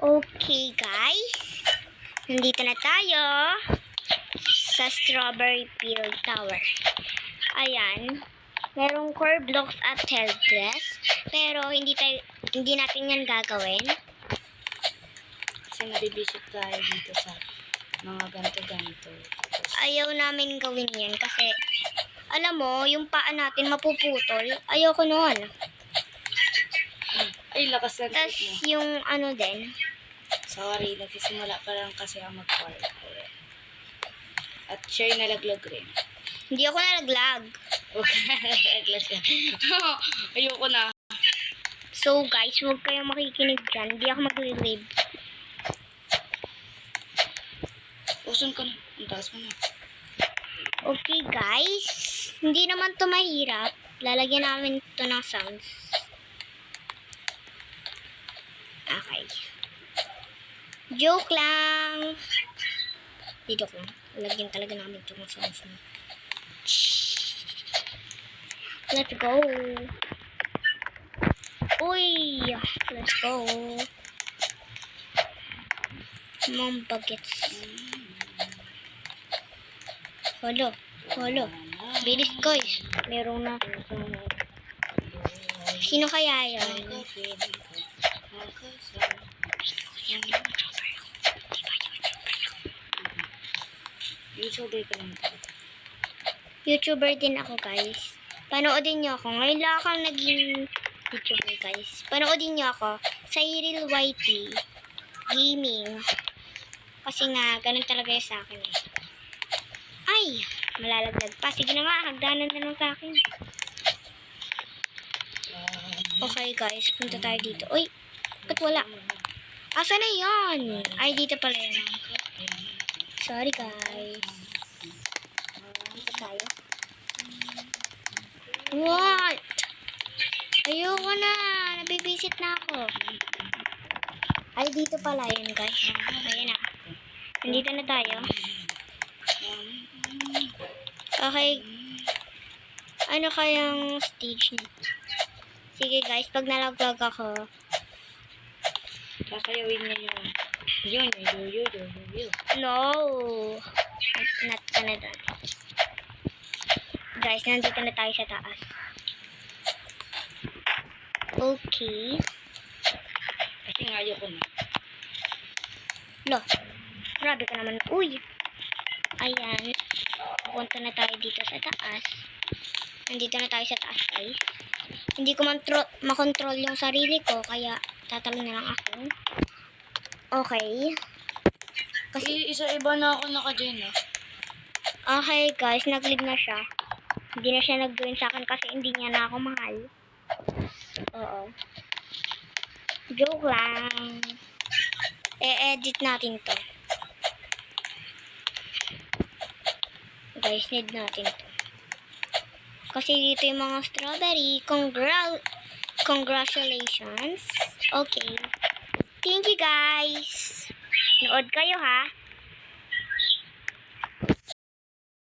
Okay guys, nandito na tayo sa Strawberry Field Tower. Ayan, merong core blocks at helpless, pero hindi natin yan gagawin. Kasi nadibisit tayo dito sa mga ganito-ganito. Ayaw namin gawin yan kasi, alam mo, yung paa natin mapuputol. Ayoko nun. Ay, lakas ng Tapos trip mo. yung ano din, Sorry, nagsisimula pa lang kasi ako mag-parkour. At siya'y nalaglag rin. hindi ako nalaglag. Okay, nalaglag siya. Ayoko na. So guys, huwag kayong makikinig dyan. Hindi ako mag-relive. Usun ka na. Ang taas mo na. Okay guys, hindi naman to mahirap. Lalagyan namin to ng sounds. Okay. Joke lang. Di joke lang. Lalagyan talaga namin to ng sounds na. Let's go. Uy, let's go. Mom bagets. Holo. Bilis guys. Meron na. Sino kaya yan? YouTuber ka lang. YouTuber din ako guys. Panoodin niyo ako. Ngayon lang akong naging YouTuber guys. Panoodin niyo ako sa Iril YT Gaming. Kasi nga, ganun talaga yung sa akin eh. Ay! Malalaglag pa. Sige na nga, hagdanan na lang sa akin. Okay guys, punta tayo dito. Uy! Ba't wala? Asa na yan? Ay, dito pala yan. Sorry guys. Dito tayo. What? Ayoko na. Nabibisit na ako. Ay, dito pala yan guys. Ayan na. Nandito na tayo. Okay. Ano kayang stage nito? Sige guys, pag nalaglag ako, Kakayawin niya yun. Yun. no. Not gonna done. Guys, nandito na tayo sa taas. Okay. Kasi nga ayoko na. Lo. Grabe ka naman. Uy. Ayan. Punta na tayo dito sa taas. Nandito na tayo sa taas, guys. Hindi ko makontrol yung sarili ko, kaya tatalon na lang ako. Okay. Kasi isa-iba na ako naka-join ah. Okay guys, nag-leave na siya. Hindi na siya nag-join sa akin kasi hindi niya na ako mahal. Oo. Joke lang. E-edit natin to. Guys, need natin to. Kasi dito yung mga strawberry. Congratulations. Okay. Thank you guys. Nood kayo ha.